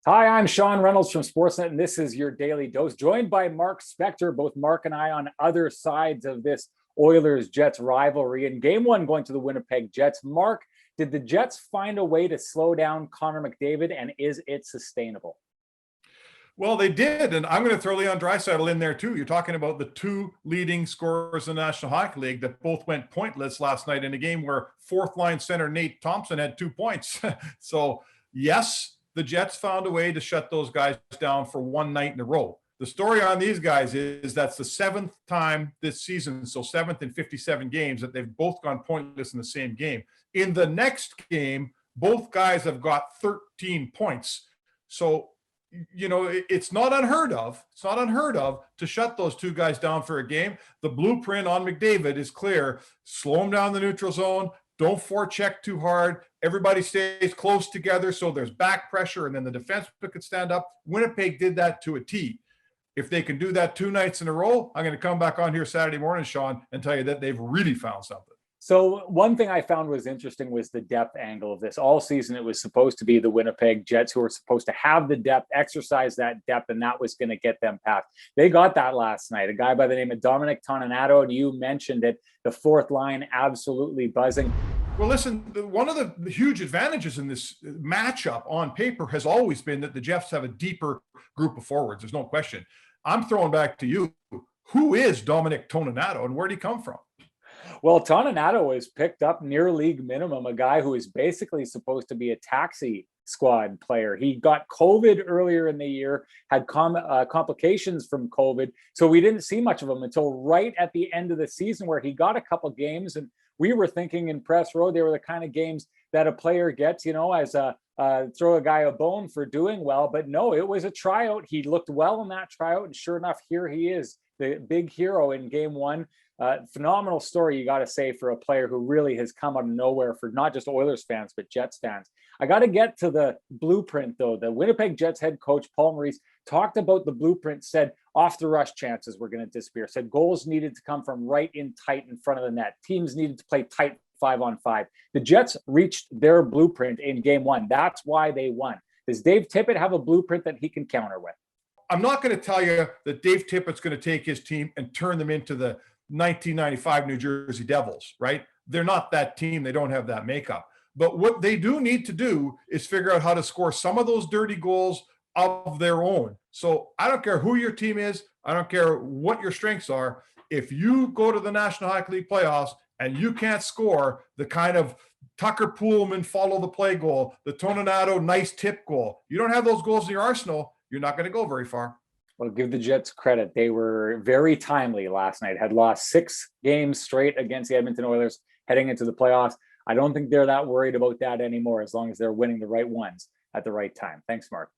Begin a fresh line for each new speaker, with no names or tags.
Hi, I'm Sean Reynolds from Sportsnet, and this is your daily dose, joined by Mark Spector. Both Mark and I on other sides of this Oilers-Jets rivalry. In game one, going to the Winnipeg Jets. Mark, did the Jets find a way to slow down Connor McDavid, and is it sustainable?
Well, they did, and I'm going to throw Leon Draisaitl in there too. You're talking about the two leading scorers in the National Hockey League that both went pointless last night in a game where fourth-line center Nate Thompson had 2 points. So, yes, the Jets found a way to shut those guys down for one night in a row. The story on these guys is that's the seventh time this season, so seventh in 57 games, that they've both gone pointless in the same game. In the next game, both guys have got 13 points. So, it's not unheard of. It's not unheard of to shut those two guys down for a game. The blueprint on McDavid is clear. Slow him down the neutral zone. Don't forecheck too hard. Everybody stays close together so there's back pressure, and then the defense could stand up. Winnipeg did that to a T. If they can do that 2 nights in a row, I'm going to come back on here Saturday morning, Sean, and tell you that they've really found something.
So one thing I found was interesting was the depth angle of this. All season, it was supposed to be the Winnipeg Jets who were supposed to have the depth, exercise that depth, and that was going to get them past. They got that last night. A guy by the name of Dominic Toninato, and you mentioned it, the fourth line absolutely buzzing.
Well, listen, one of the huge advantages in this matchup on paper has always been that the Jets have a deeper group of forwards. There's no question. I'm throwing back to you. Who is Dominic Toninato, and where did he come from?
Well, Toninato was picked up near league minimum, a guy who is basically supposed to be a taxi squad player. He got COVID earlier in the year, had complications from COVID, so we didn't see much of him until right at the end of the season where he got a couple games, and we were thinking in press row they were the kind of games that a player gets, as a throw a guy a bone for doing well. But no, it was a tryout. He looked well in that tryout, and sure enough, here he is, the big hero in game one. Phenomenal story, you got to say, for a player who really has come out of nowhere for not just Oilers fans, but Jets fans. I got to get to the blueprint, though. The Winnipeg Jets head coach, Paul Maurice, talked about the blueprint, said off the rush chances were going to disappear, said goals needed to come from right in tight in front of the net. Teams needed to play tight 5-on-5. The Jets reached their blueprint in game one. That's why they won. Does Dave Tippett have a blueprint that he can counter with?
I'm not going to tell you that Dave Tippett's going to take his team and turn them into the 1995 New Jersey Devils, right? They're not that team. They don't have that makeup. But what they do need to do is figure out how to score some of those dirty goals of their own. So I don't care who your team is. I don't care what your strengths are. If you go to the National Hockey League playoffs and you can't score the kind of Tucker Poolman follow the play goal, the Toninato nice tip goal, you don't have those goals in your arsenal, you're not going to go very far.
Well, give the Jets credit. They were very timely last night, had lost 6 games straight against the Edmonton Oilers heading into the playoffs. I don't think they're that worried about that anymore as long as they're winning the right ones at the right time. Thanks, Mark.